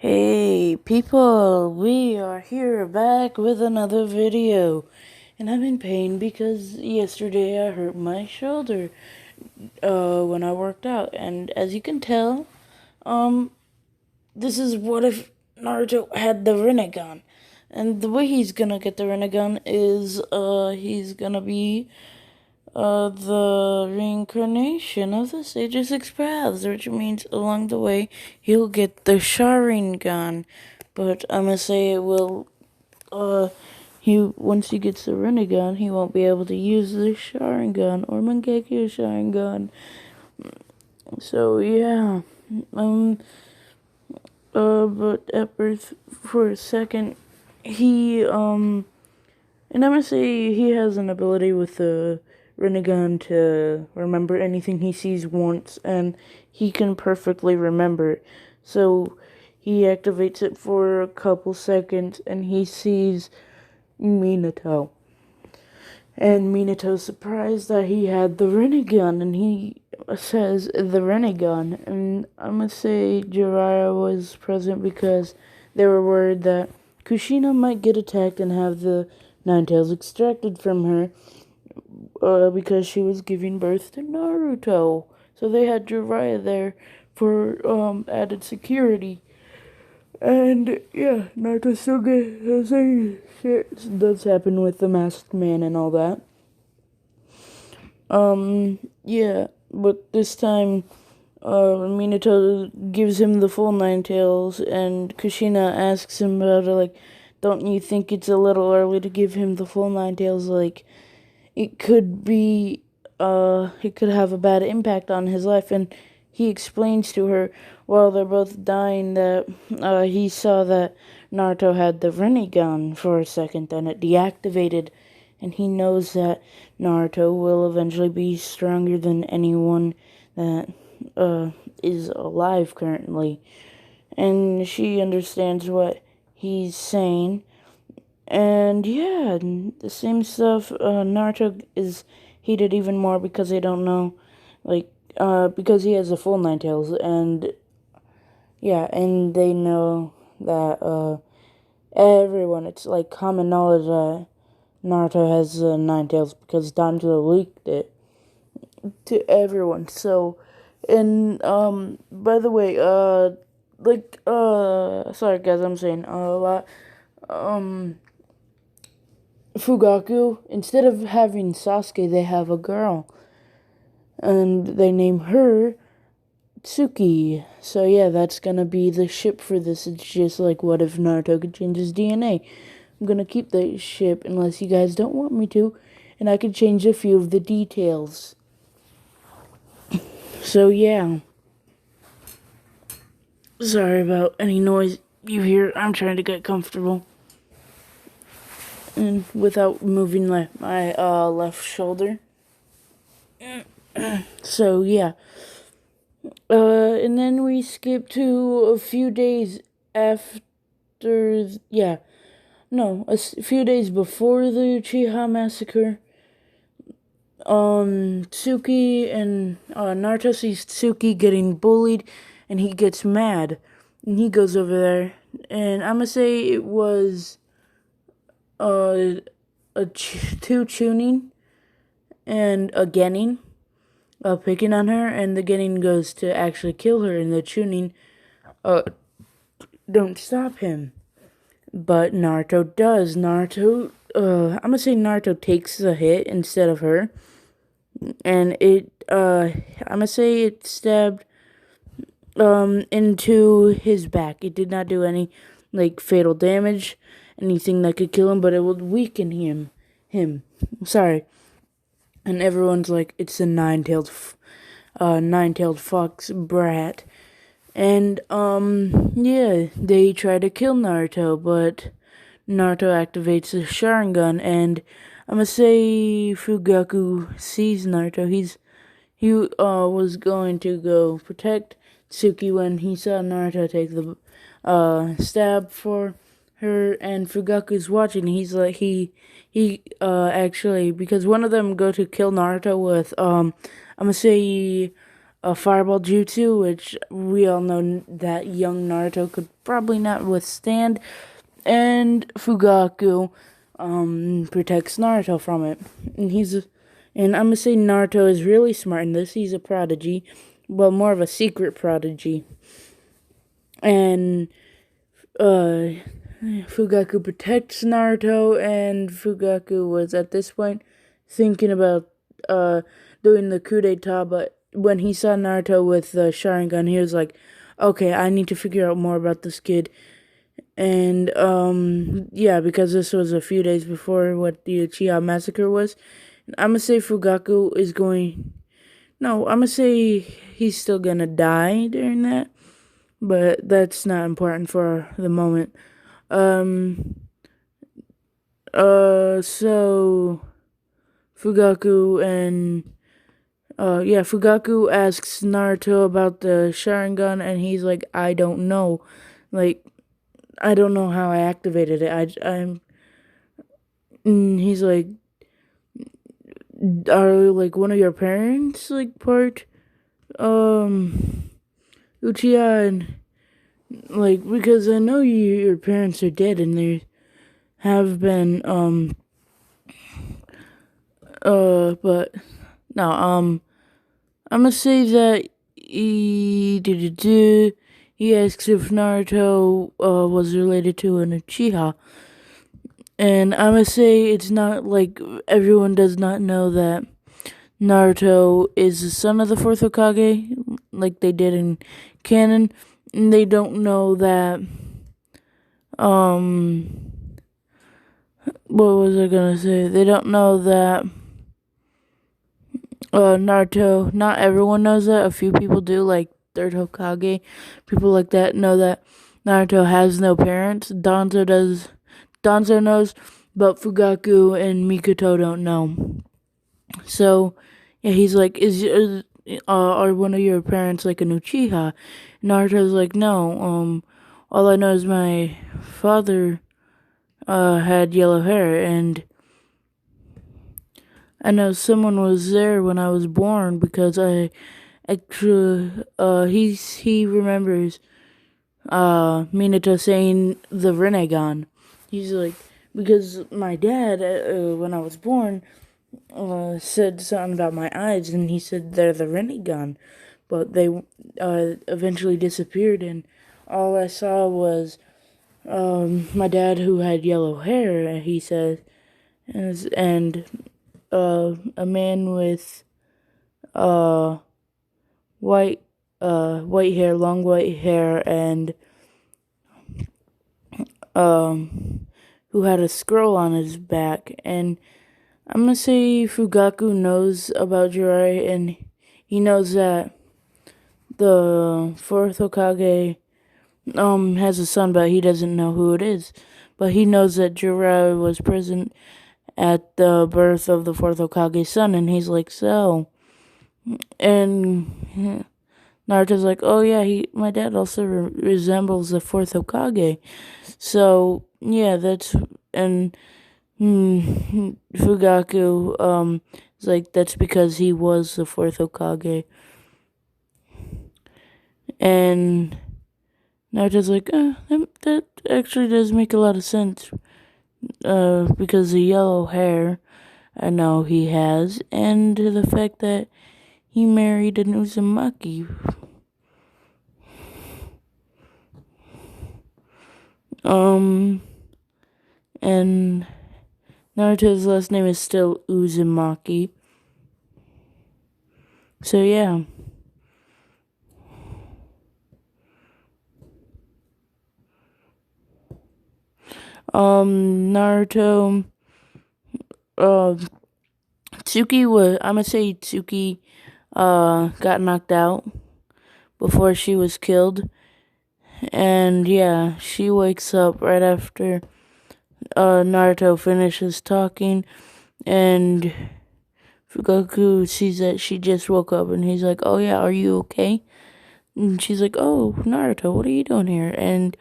Hey people, we are here back with another video. And I'm in pain because yesterday I hurt my shoulder when I worked out. And as you can tell, um this is what if Naruto had the Rinnegan. And the way he's gonna get the Rinnegan is he's gonna be the reincarnation of the Sage of Six Paths, which means along the way he'll get the Sharingan. But I'm gonna say it will, once he gets the Rinnegan, he won't be able to use the Sharingan or Mangekyo Sharingan. So yeah, um, but at birth for a second, and I'm gonna say he has an ability with the Rinnegan to remember anything he sees once, and he can perfectly remember it. So he activates it for a couple seconds, and he sees Minato. And Minato's surprised that he had the Rinnegan, and he says the Rinnegan. And I'm gonna say Jiraiya was present because they were worried that Kushina might get attacked and have the Nine Tails extracted from her because she was giving birth to Naruto. So they had Jiraiya there for added security. And yeah, Naruto still gets shit does happen with the masked man and all that. Yeah, but this time, Minato gives him the full Nine Tails, and Kushina asks him about it, like, don't you think it's a little early to give him the full Nine Tails? Like, it could be, it could have a bad impact on his life, and he explains to her while they're both dying that, he saw that Naruto had the Rinnegan for a second, and it deactivated, and he knows that Naruto will eventually be stronger than anyone that is alive currently. And she understands what he's saying. And yeah, the same stuff. Naruto is heated even more because they don't know, like, because he has a full Nine Tails. And yeah, and they know that everyone, it's like common knowledge that Naruto has Nine Tails because Danzo leaked it to everyone. So, and by the way, sorry guys, I'm saying a lot. Fugaku, instead of having Sasuke, they have a girl, and they name her Tsuki. So yeah, that's gonna be the ship for this. It's just like, what if Naruto could change his DNA? I'm gonna keep the ship unless you guys don't want me to, and I could change a few of the details. So yeah, sorry about any noise you hear. I'm trying to get comfortable, and without moving my left shoulder. So yeah, and then we skip to a few days after. Yeah, no, a few days before the Uchiha massacre. Tsuki and Naruto sees Tsuki getting bullied, and he gets mad, and he goes over there, and I'm gonna say it was two tuning and a Genin picking on her, and the Genin goes to actually kill her, and the tuning don't stop him. But Naruto does. I'm gonna say Naruto takes the hit instead of her. And I'm gonna say it stabbed, into his back. It did not do any, like, fatal damage, anything that could kill him, but it would weaken him. Sorry. And everyone's like, it's a nine-tailed fox brat. And, yeah, they try to kill Naruto, but Naruto activates the Sharingan, and I'm gonna say Fugaku sees Naruto. He was going to go protect Tsuki when he saw Naruto take the stab for her, and Fugaku's watching. He's like, he actually, because one of them go to kill Naruto with I'm gonna say a fireball jutsu, which we all know that young Naruto could probably not withstand, and Fugaku protects Naruto from it. And I'm gonna say Naruto is really smart in this. He's a prodigy, well, more of a secret prodigy. And Fugaku protects Naruto, and Fugaku was at this point thinking about doing the coup d'etat, but when he saw Naruto with the Sharingan, he was like, okay, I need to figure out more about this kid. And yeah, because this was a few days before what the Uchiha massacre was, I'm gonna say Fugaku is going. No, I'm gonna say he's still gonna die during that, but that's not important for the moment. Um. So Fugaku and Fugaku asks Naruto about the Sharingan, and he's like, I don't know, like I don't know how I activated it. He's like, are like one of your parents like part Uchiha, and like because I know your parents are dead, and they have been but no I'm gonna say that he asks if Naruto was related to an Uchiha. And I'm gonna say it's not like everyone does not know that Naruto is the son of the fourth Hokage, like they did in canon. And they don't know that, what was I gonna say? They don't know that, Naruto, not everyone knows that. A few people do, like third Hokage. People like that know that Naruto has no parents. Danzo knows, but Fugaku and Mikoto don't know. So, yeah, he's like, are one of your parents like an Uchiha? Naruto's like, no, all I know is my father, had yellow hair, and I know someone was there when I was born because I actually, he remembers, Minato saying the Rinnegan. He's like, because my dad, when I was born, said something about my eyes, and he said they're the Rinnegan, but they eventually disappeared, and all I saw was my dad who had yellow hair. He said, and a man with uh white white hair, long white hair, and who had a scroll on his back. And I'm gonna say Fugaku knows about Jiraiya, and he knows that the fourth Hokage has a son, but he doesn't know who it is. But he knows that Jiraiya was present at the birth of the fourth Hokage's son, and he's like, so. And Naruto's like, oh yeah, my dad also resembles the fourth Hokage. So yeah, and Fugaku is like, that's because he was the fourth Hokage. And Naruto's like, that actually does make a lot of sense. Because the yellow hair I know he has, and the fact that he married an Uzumaki. And Naruto's last name is still Uzumaki. So yeah. Naruto, I'm gonna say Tsuki, got knocked out before she was killed. And yeah, she wakes up right after, Naruto finishes talking, and Fugaku sees that she just woke up, and he's like, oh yeah, are you okay? And she's like, oh, Naruto, what are you doing here? And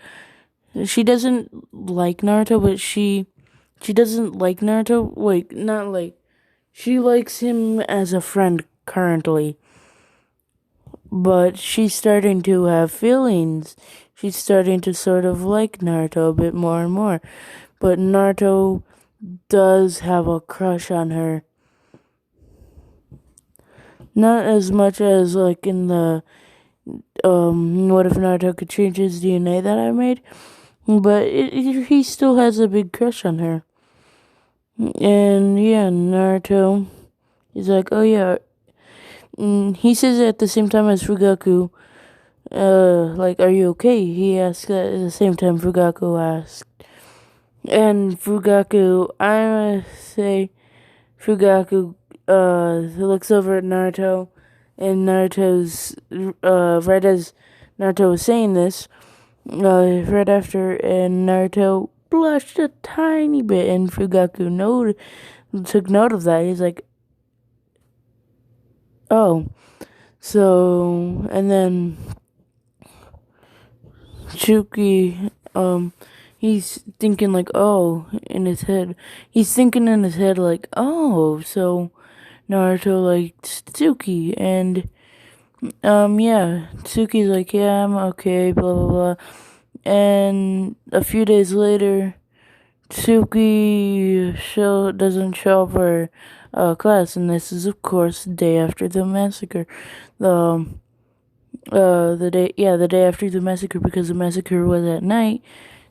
she doesn't like Naruto, but she doesn't like Naruto. Like, not like, she likes him as a friend currently. but she's starting to have feelings. She's starting to sort of like Naruto a bit more and more. But Naruto does have a crush on her. Not as much as like in the what if Naruto could change his DNA that I made, but he still has a big crush on her. And yeah, Naruto is like, oh yeah. He says it at the same time as Fugaku. Like, are you okay? He asks that at the same time Fugaku asked. And Fugaku, I say Fugaku, looks over at Naruto, and Naruto's, right as Naruto was saying this, right after, and Naruto blushed a tiny bit, and Fugaku took note of that. He's like, oh. So, and then Chuki, he's thinking like, oh, in his head. He's thinking in his head like, oh, so Naruto likes Tsuki, and yeah, Tsuki's like, yeah, I'm okay, blah blah blah. And a few days later, Tsuki doesn't show up for class, and this is of course the day after the massacre. The the day after the massacre, because the massacre was at night.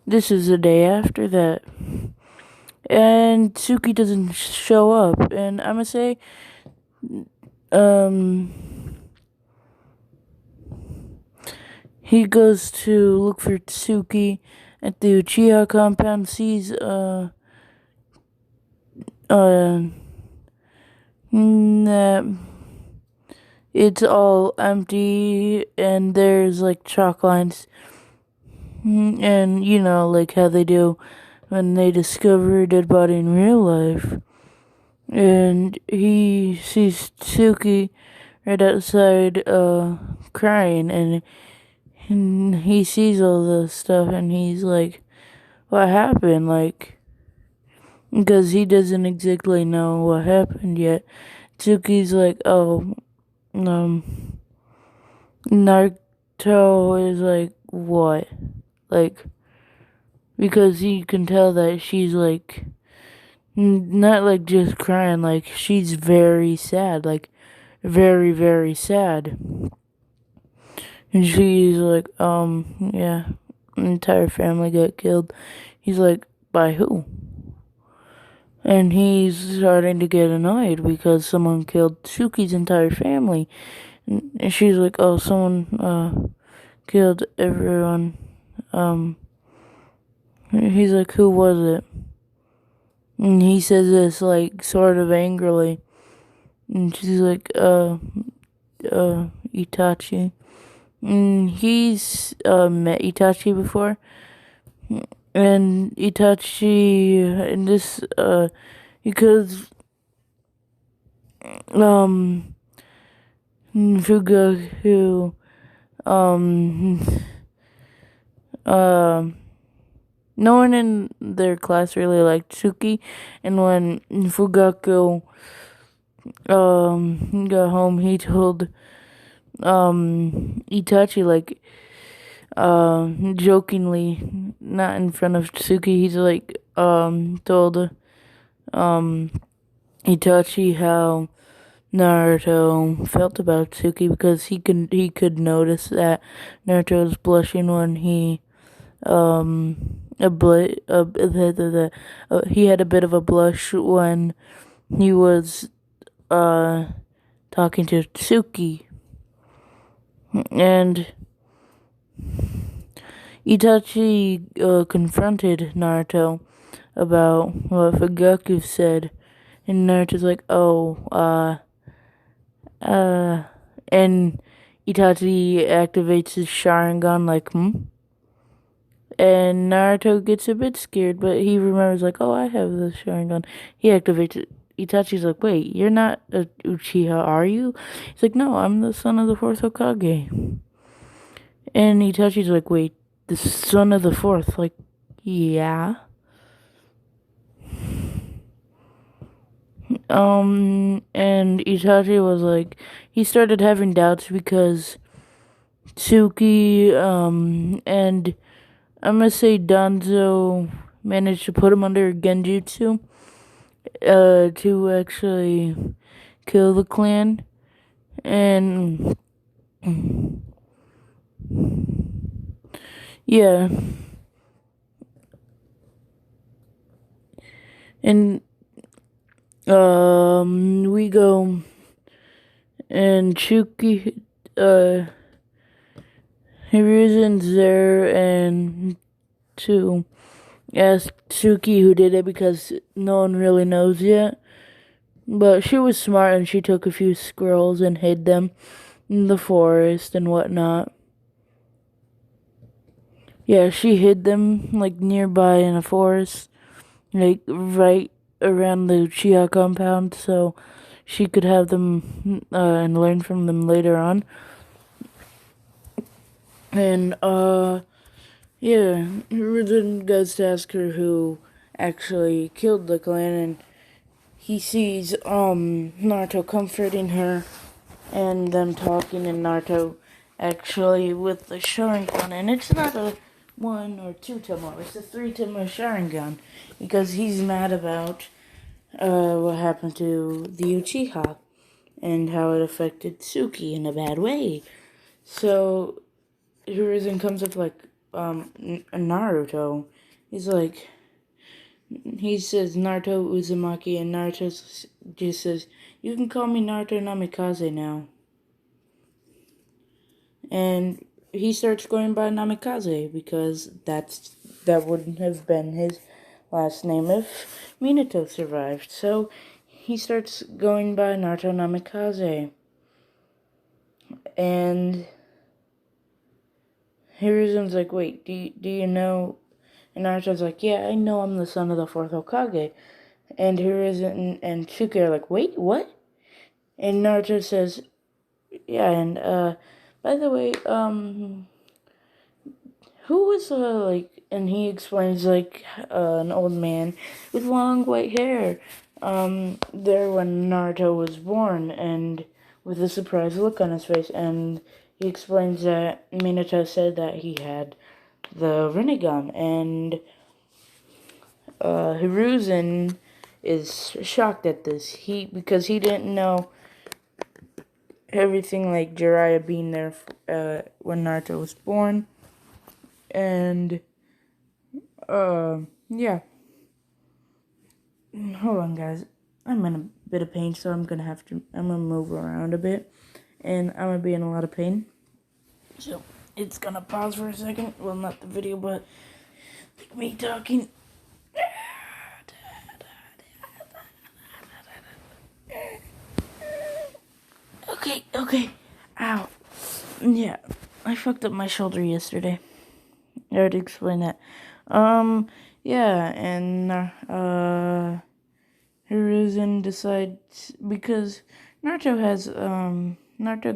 This is the day after that. And Tsuki doesn't show up, and I'm gonna say, he goes to look for Tsuki at the Uchiha compound, sees, that it's all empty, and there's like chalk lines, and you know, like how they do when they discover a dead body in real life. And he sees Tsuki right outside, crying, and he sees all the stuff, and he's like, what happened? Like, because he doesn't exactly know what happened yet. Tsuki's like, oh, Naruto is like, what? Like, because he can tell that she's like, not like just crying, like she's very sad, like very, very sad. And she's like, yeah, entire family got killed. He's like, by who? And he's starting to get annoyed because someone killed Tsuki's entire family. And she's like, oh, someone, killed everyone. He's like, who was it? And he says this, like, sort of angrily. And she's like, Itachi. And he's, met Itachi before. And Itachi, and this, because, Fugaku, no one in their class really liked Tsuki, and when Fugaku, got home, he told, Itachi, like, jokingly, not in front of Tsuki, he's like, told, Itachi how Naruto felt about Tsuki, because he could notice that Naruto was blushing when he, he had a bit of a blush when he was, talking to Tsuki. And Itachi, confronted Naruto about what Fugaku said, and Naruto's like, oh, and Itachi activates his Sharingan, like, And Naruto gets a bit scared, but he remembers, like, oh, I have the Sharingan. He activates it. Itachi's like, wait, you're not a Uchiha, are you? He's like, no, I'm the son of the fourth Hokage. And Itachi's like, wait, the son of the fourth? Like, yeah. And Itachi was like, he started having doubts because Tsuki, and I'm gonna say Danzo managed to put him under Genjutsu, to actually kill the clan, and yeah, and we go and Chuki, Hiruzen's there and to ask Tsuki who did it because no one really knows yet. But she was smart and she took a few squirrels and hid them in the forest and whatnot. Yeah, she hid them like nearby in a forest, like right around the Uchiha compound, so she could have them and learn from them later on. And yeah, Rudin goes to ask her who actually killed the clan, and he sees Naruto comforting her and them talking, and Naruto actually with the Sharingan, and it's not a 1 or 2 Tomo, it's a 3 Tomo Sharingan, because he's mad about what happened to the Uchiha and how it affected Tsuki in a bad way. So Hiruzen comes up like Naruto. He's like, he says Naruto Uzumaki, and Naruto just says, "You can call me Naruto Namikaze now." And he starts going by Namikaze because that wouldn't have been his last name if Minato survived. So he starts going by Naruto Namikaze. And Hiruzen's like, "Wait, do you know?" And Naruto's like, "Yeah, I know I'm the son of the 4th Hokage." And Hiruzen and Tsuki are like, "Wait, what?" And Naruto says, "Yeah, and by the way, who was like?" And he explains like an old man with long white hair, there when Naruto was born, and with a surprised look on his face. And he explains that Minato said that he had the Rinnegan, and Hiruzen is shocked at this. Because he didn't know everything like Jiraiya being there when Naruto was born. And yeah. Hold on, guys. I'm in a bit of pain, so I'm gonna move around a bit, and I'm gonna be in a lot of pain. So it's gonna pause for a second. Well, not the video, but like me talking. Okay. Ow. Yeah, I fucked up my shoulder yesterday. I already explained that. Yeah, and Hiruzen decides because Naruto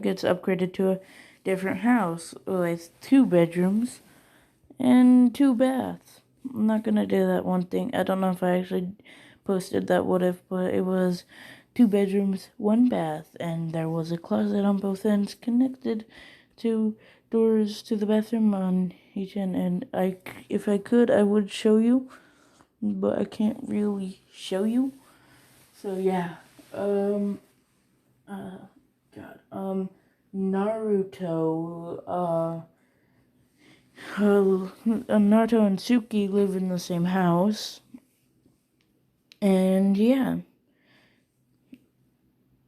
gets upgraded to a different house with 2 bedrooms and 2 baths. I'm not gonna do that one thing. I don't know if I actually posted that what if, but it was 2 bedrooms, 1 bath, and there was a closet on both ends connected to doors to the bathroom on each end. And if I could, I would show you, but I can't really show you. So yeah, Naruto, Naruto and Tsuki live in the same house, and yeah,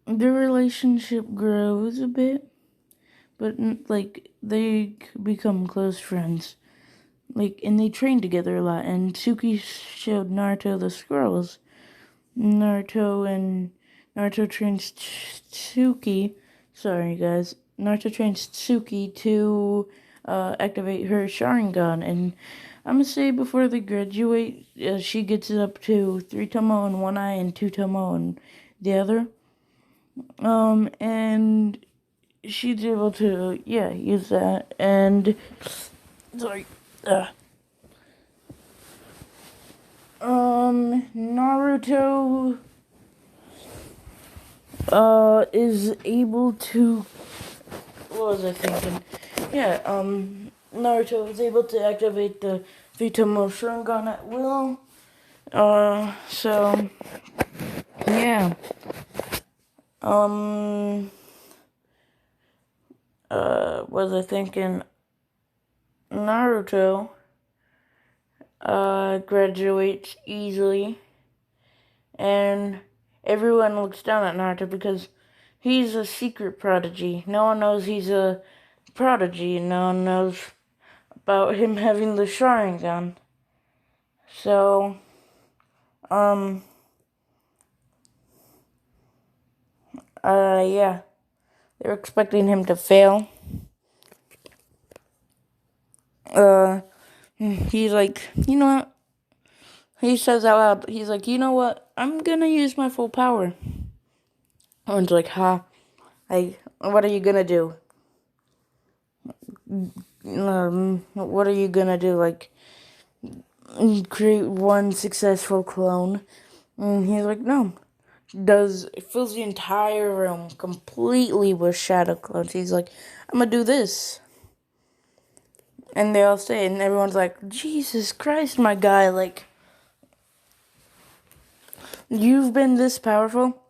their relationship grows a bit, but like they become close friends, like, and they train together a lot. And Tsuki showed Naruto the scrolls. Naruto trains Tsuki. Sorry, guys. Naruto trains Tsuki to activate her Sharingan, and I'm gonna say before they graduate, she gets it up to 3 Tomo in one eye and 2 Tomo in the other. And she's able to, use that. And sorry. Naruto is able to, what was I thinking? yeah, Naruto was able to activate the Vitomo Sharingan at will. So, yeah. Was I thinking Naruto, graduates easily, and everyone looks down at Naruto because he's a secret prodigy. No one knows he's a prodigy. No one knows about him having the Sharingan. So, yeah. They're expecting him to fail. He's like, you know what? He says out loud, he's like, you know what? I'm gonna use my full power. Everyone's like, huh? Like, what are you gonna do? What are you gonna do? Like, create one successful clone? And he's like, no. It fills the entire room completely with shadow clones. He's like, I'm gonna do this. And they all say it, and everyone's like, Jesus Christ, my guy, like, you've been this powerful?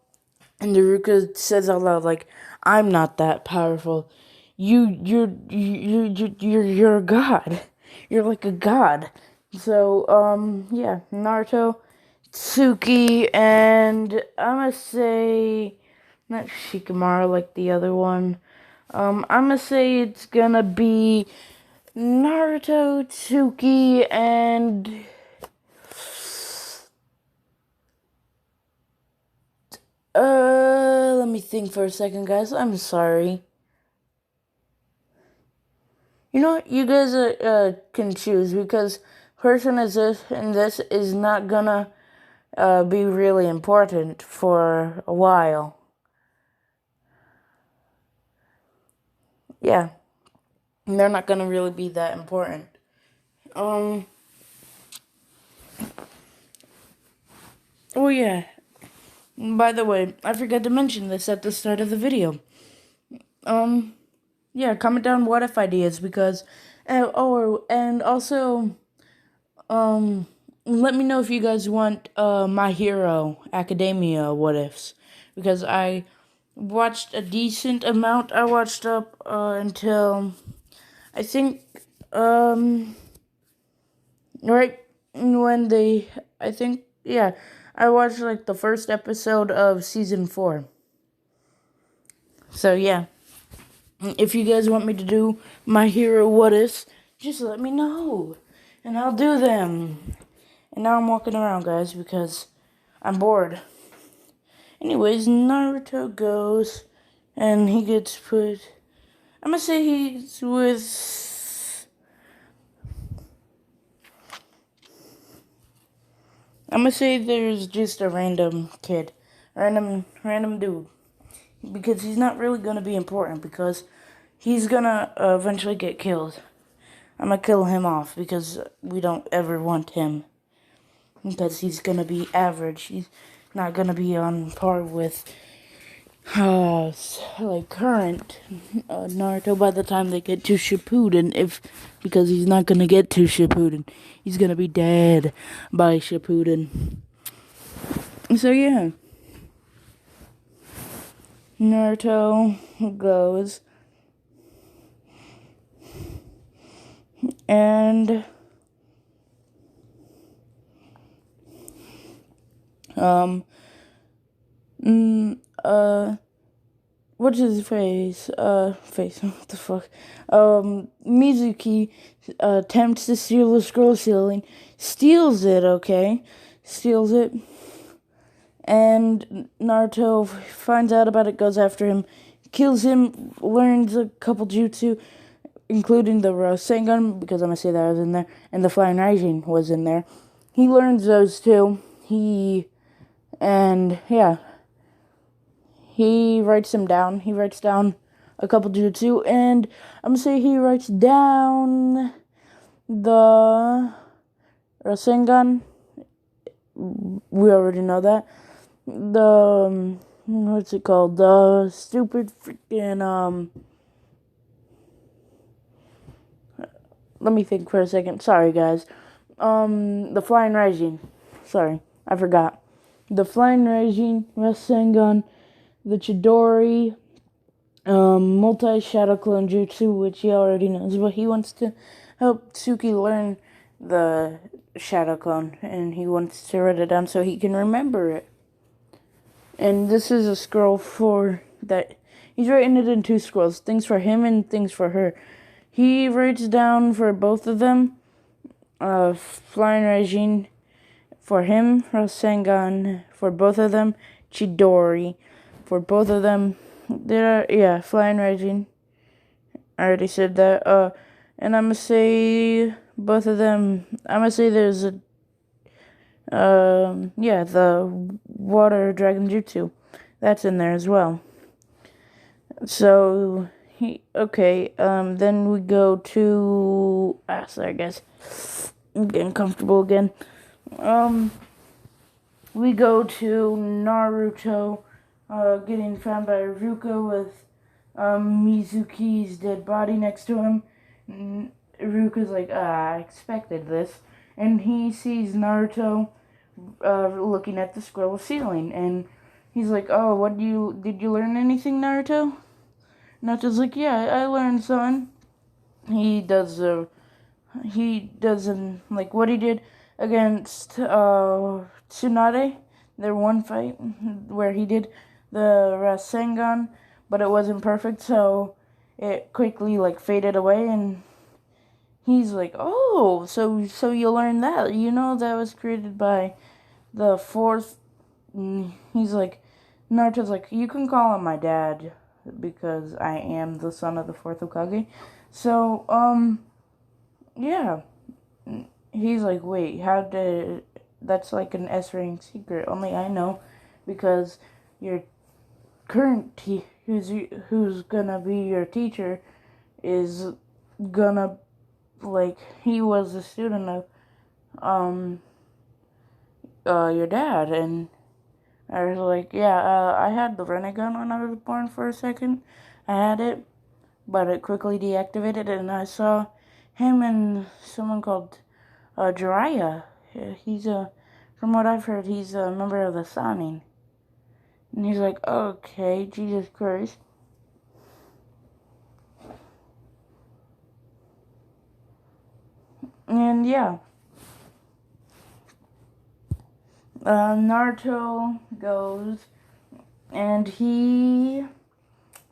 And Daruka says out loud, like, I'm not that powerful. You're a god. You're like a god. So, yeah, Naruto, Tsuki, and I'm gonna say, not Shikamaru like the other one. I'm gonna say it's gonna be Naruto, Tsuki, and let me think for a second, guys. I'm sorry. You know what? You guys can choose because person is this and this is not gonna be really important for a while. Yeah, they're not gonna really be that important. Oh yeah. By the way, I forgot to mention this at the start of the video. Yeah, comment down what if ideas because, and also, let me know if you guys want My Hero Academia what ifs because I watched a decent amount. I watched up until I think right when I watched like the first episode of season 4. So yeah, if you guys want me to do My Hero what ifs, just let me know and I'll do them. And now I'm walking around, guys, because I'm bored. Anyways, Naruto goes, and he gets put. I'm gonna say he's with. I'm gonna say there's just a random kid, random dude, because he's not really gonna be important because he's gonna eventually get killed. I'm gonna kill him off because we don't ever want him. Because he's gonna be average. He's not gonna be on par with like current Naruto by the time they get to Shippuden, because he's not gonna get to Shippuden. He's gonna be dead by Shippuden. So yeah. Naruto goes and what's his face? What the fuck? Mizuki attempts to steal the scroll ceiling, steals it, okay? Steals it. And Naruto finds out about it, goes after him, kills him, learns a couple jutsu, including the Rinnegan, because I'm gonna say that was in there, and the Flying Rising was in there. He learns those two. He writes them down. He writes down a couple jutsu, and I'm gonna say he writes down the Rasengan. We already know that. The what's it called? The stupid freaking let me think for a second. Sorry, guys. The Flying Raijin. Sorry, I forgot. The Flying Raijin, Rasengan, the Chidori, multi-shadow clone jutsu, which he already knows, but he wants to help Tsuki learn the shadow clone, and he wants to write it down so he can remember it. And this is a scroll for that. He's writing it in 2 scrolls, things for him and things for her. He writes down for both of them, Flying Raijin for him, Rasengan for both of them, Chidori for both of them. Flying Raijin. I already said that. And I'm gonna say both of them. I'm gonna say there's a the water dragon jutsu. That's in there as well. So then we go to sorry guys. I'm getting comfortable again. We go to Naruto getting found by Ruka with Mizuki's dead body next to him. Ruka's like, I expected this. And he sees Naruto looking at the scroll ceiling, and he's like, oh, did you learn anything, Naruto? Naruto's like, yeah, I learned something. He doesn't like what he did against Tsunade, their one fight where he did the Rasengan, but it wasn't perfect, so it quickly faded away, and he's like, oh, so you learned that, that was created by the fourth. He's like, Naruto's like, you can call him my dad because I am the son of the fourth Hokage. So yeah. He's like, wait, that's like an S-rank secret. Only I know, because your current who's gonna be your teacher is gonna, he was a student of, your dad. And I was like, yeah, I had the Rinnegan when I was born for a second. I had it, but it quickly deactivated, and I saw him and someone called Jiraiya. He's from what I've heard, he's a member of the Sanin. And he's like, okay, Jesus Christ. And yeah. Naruto goes, and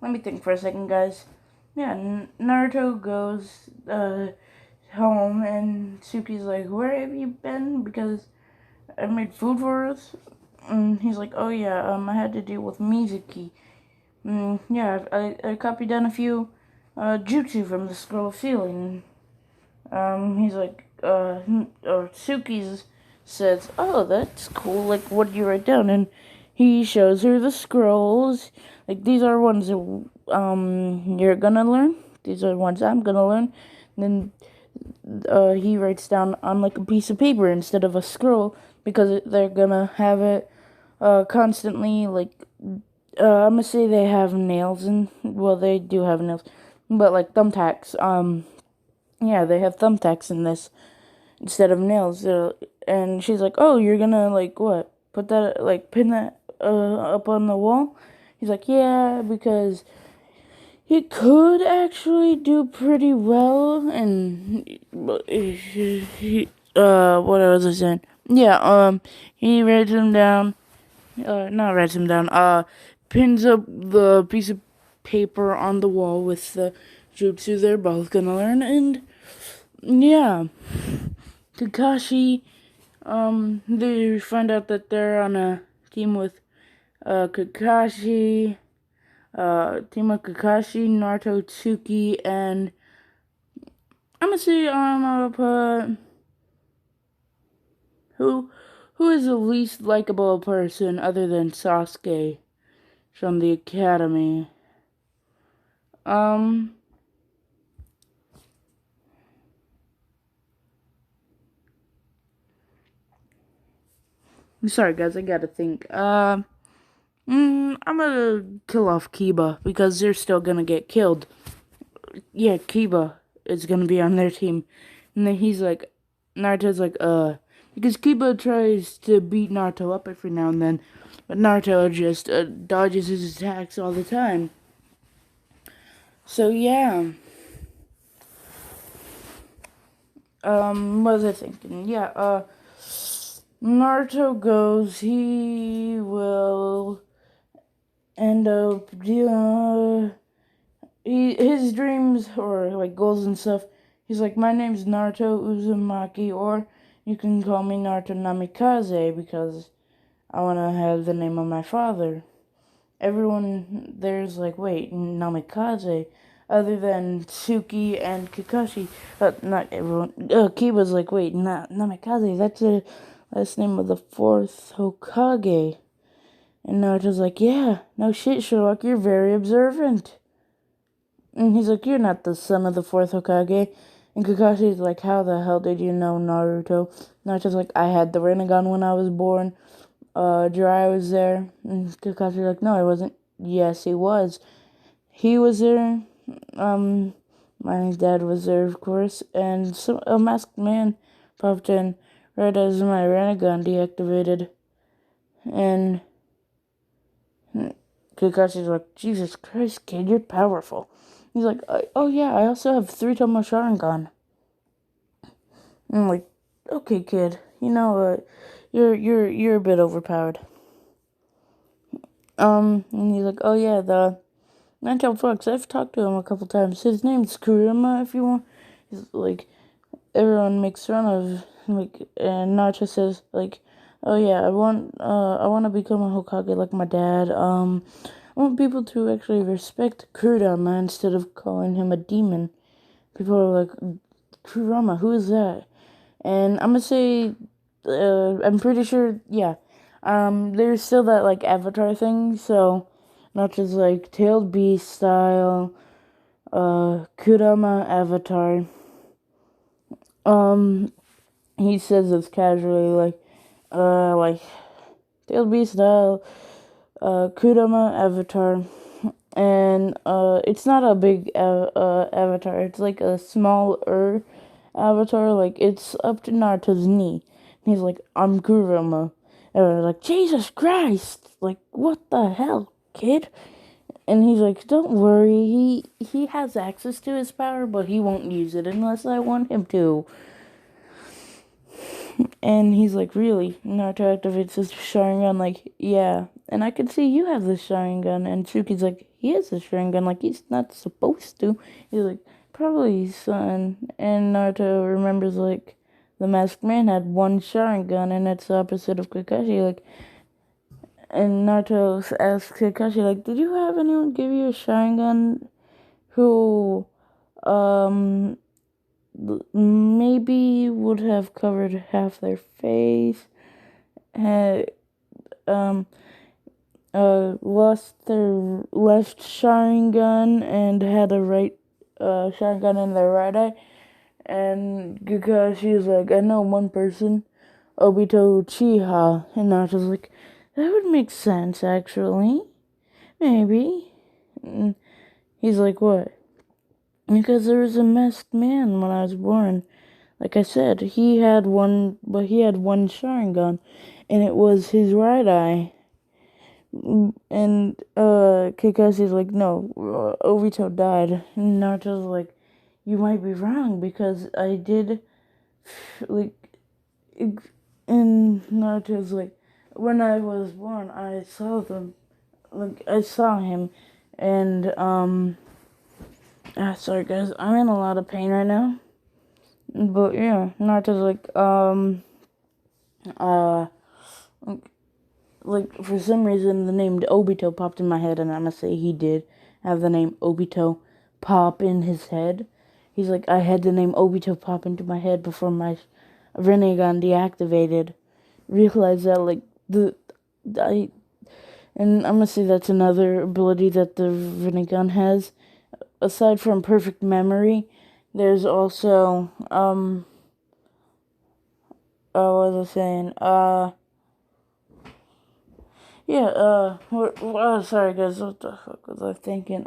let me think for a second, guys. Yeah, Naruto goes home, and Suki's like, where have you been? Because I made food for us. And he's like, oh yeah, I had to deal with Mizuki. Yeah, I copied down a few jutsu from the scroll ceiling. He's like, or Suki says, oh, that's cool, what did you write down? And he shows her the scrolls. These are ones that you're gonna learn. These are ones I'm gonna learn. And then he writes down on a piece of paper instead of a scroll, because they're gonna have it constantly. I'm gonna say they have nails, and well, they do have nails, but thumbtacks. Yeah, they have thumbtacks in this instead of nails. And she's like, oh, you're gonna what? Put that pin that up on the wall? He's like, yeah, because it could actually do pretty well. And what was I saying? Yeah, he writes them down. Not writes them down. Pins up the piece of paper on the wall with the jutsu they're both gonna learn. And yeah, Kakashi. They find out that they're on a team with Kakashi. Team of Kakashi, Naruto, Tsuki, and I'm gonna say I'm gonna put who is the least likable person other than Sasuke from the academy. I'm sorry guys, I gotta think. I'm gonna kill off Kiba, because they're still gonna get killed. Yeah, Kiba. is gonna be on their team. And then Naruto's like, because Kiba tries to beat Naruto up every now and then, but Naruto just dodges his attacks all the time. So yeah. What was I thinking? Yeah, Naruto goes, he will end up his dreams or like goals and stuff. He's like, my name's Naruto Uzumaki, or you can call me Naruto Namikaze because I want to have the name of my father. Everyone there's like, wait, Namikaze, other than Tsuki and Kakashi. Not everyone. Kiba's like, wait, not Namikaze. That's the last name of the fourth Hokage. And Naruto's like, yeah, no shit, Sherlock, you're very observant. And he's like, you're not the son of the fourth Hokage. And Kakashi's like, how the hell did you know, Naruto? Naruto's like, I had the Rinnegan when I was born. Jiraiya was there. And Kakashi's like, no, I wasn't. Yes, he was. He was there. My dad was there, of course. And a masked man popped in right as my Rinnegan deactivated. And Kakashi's like, Jesus Christ, kid, you're powerful. He's like, oh yeah, I also have 3 Tomo Sharingan. And I'm like, okay, kid, you know, you're a bit overpowered. And he's like, oh yeah, the Nine-Tailed Fox, I've talked to him a couple times. His name's Kurama, if you want. He's like, everyone makes fun of, like, and Naruto says, like, oh yeah, I want to become a Hokage like my dad. I want people to actually respect Kurama instead of calling him a demon. People are like, Kurama, who is that? And I'm gonna say, I'm pretty sure, yeah. There's still that, like, avatar thing, so not just, like, Tailed Beast style, Kurama avatar. He says it's casually, like, Tailed Beast style, Kurama avatar. And, it's not a big, avatar, it's like a smaller avatar, like, it's up to Naruto's knee. And he's like, I'm Kurama. And we're like, Jesus Christ! Like, what the hell, kid? And he's like, don't worry, he has access to his power, but he won't use it unless I want him to. And he's like, really? Naruto activates his Sharingan, like, yeah. And I could see you have the Sharingan. And Tsuki's like, he has the Sharingan, like, he's not supposed to. He's like, probably, son. And Naruto remembers, like, the Masked Man had 1 Sharingan, and it's the opposite of Kakashi, like. And Naruto asks Kakashi, like, did you have anyone give you a Sharingan who, maybe would have covered half their face, had, lost their left Sharingan and had a right, Sharingan in their right eye? And Kakashi's like, I know one person, Obito Uchiha. And Naruto's like, that would make sense, actually. Maybe. And he's like, what? Because there was a masked man when I was born. Like I said, he had one Sharingan, and it was his right eye. And, Kakashi's like, no, Obito died. And Naruto's like, you might be wrong, because I did, like, and Naruto's like, when I was born, I saw them, like, I saw him, and, sorry guys, I'm in a lot of pain right now, but yeah, Naruto's like, for some reason, the name Obito popped in my head, and I'm gonna say he did have the name Obito pop in his head. He's like, I had the name Obito pop into my head before my Rinnegan deactivated. Realize that, like, and I'm gonna say that's another ability that the Rinnegan has. Aside from perfect memory, there's also, what was I saying? Yeah, sorry guys, what the fuck was I thinking?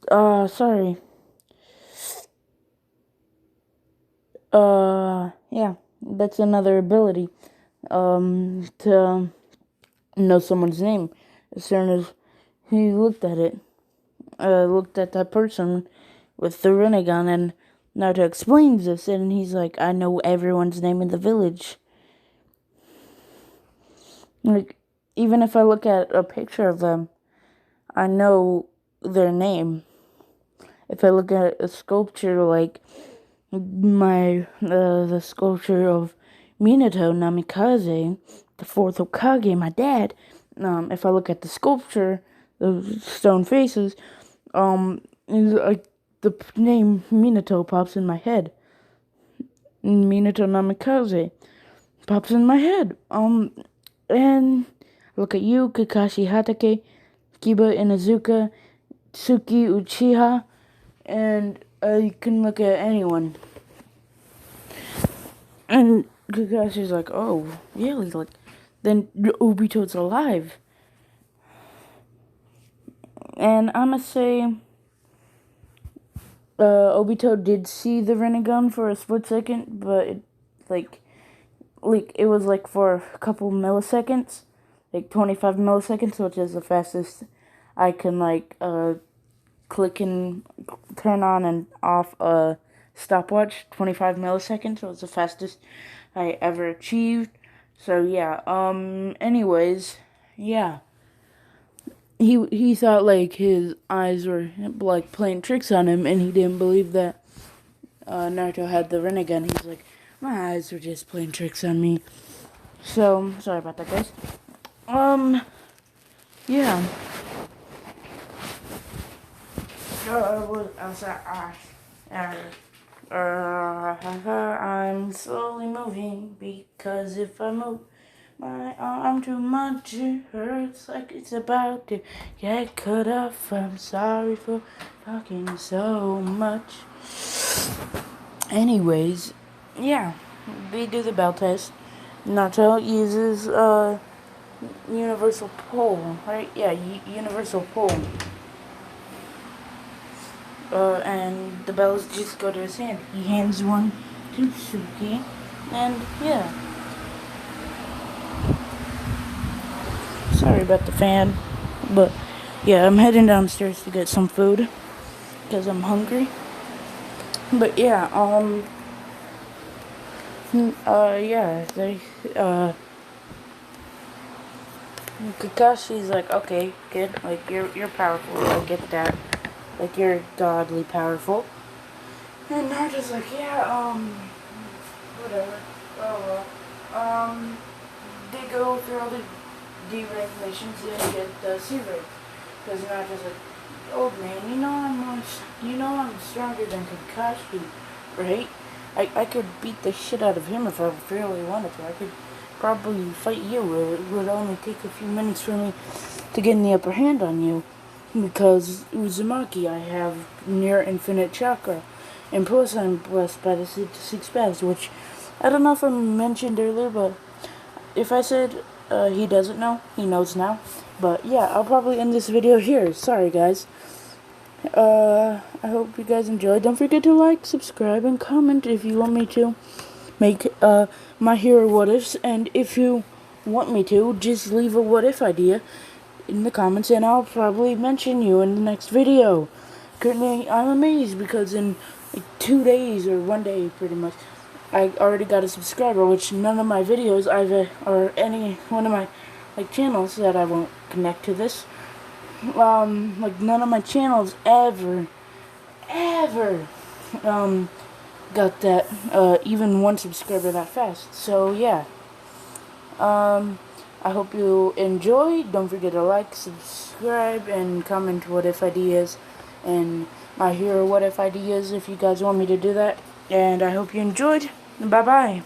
Sorry. Yeah, that's another ability. To know someone's name as soon as he looked at it. Looked at that person with the Rinnegan, and Naruto explains this, and he's like, I know everyone's name in the village. Like, even if I look at a picture of them, I know their name. If I look at a sculpture like the sculpture of Minato Namikaze, the fourth Hokage, my dad, if I look at the sculpture, the stone faces, like the name Minato pops in my head. Minato Namikaze pops in my head. And look at you, Kakashi Hatake, Kiba Inazuka, Tsuki Uchiha, and you can look at anyone. And Kakashi's like, oh, really? Like, then Obito's alive. And I'ma say, Obito did see the Rinnegan for a split second, but it, it was like for a couple milliseconds, like 25 milliseconds, which is the fastest I can click and turn on and off a stopwatch. 25 milliseconds was the fastest I ever achieved. So yeah, anyways, yeah. He thought like his eyes were like playing tricks on him, and he didn't believe that Naruto had the Rinnegan. He's like, my eyes were just playing tricks on me. So sorry about that, guys. Yeah. I'm slowly moving because if I move my arm too much, it hurts like it's about to get cut off. I'm sorry for talking so much. Anyways, yeah, we do the bell test. Naruto uses universal pull, right? Yeah, universal pull. And the bells just go to his hand. He hands one to Suki, and yeah. Sorry about the fan, but yeah, I'm heading downstairs to get some food because I'm hungry. But yeah, Kakashi's like, okay, kid, like you're powerful, I get that, like you're godly powerful. And Naruto's like, yeah, whatever. Oh well. They go through all the D-rank missions and get the C-rank. Because Naruto's like, old man, you know I'm stronger than Kakashi, right? I could beat the shit out of him if I really wanted to. I could probably fight you. It would only take a few minutes for me to get the upper hand on you. Because Uzumaki, I have near infinite chakra. And plus I'm blessed by the six paths, which I don't know if I mentioned earlier, but if I said he doesn't know, he knows now. But yeah, I'll probably end this video here. Sorry guys. I hope you guys enjoyed. Don't forget to like, subscribe, and comment if you want me to make my hero what ifs. And if you want me to, just leave a what if idea in the comments, and I'll probably mention you in the next video. Currently, I'm amazed because in like 2 days or 1 day, pretty much, I already got a subscriber, which none of my videos or any one of my channels that I won't connect to this. Like none of my channels ever got that even one subscriber that fast. So yeah. I hope you enjoyed. Don't forget to like, subscribe, and comment what if ideas and my hero what if ideas if you guys want me to do that. And I hope you enjoyed. Bye bye.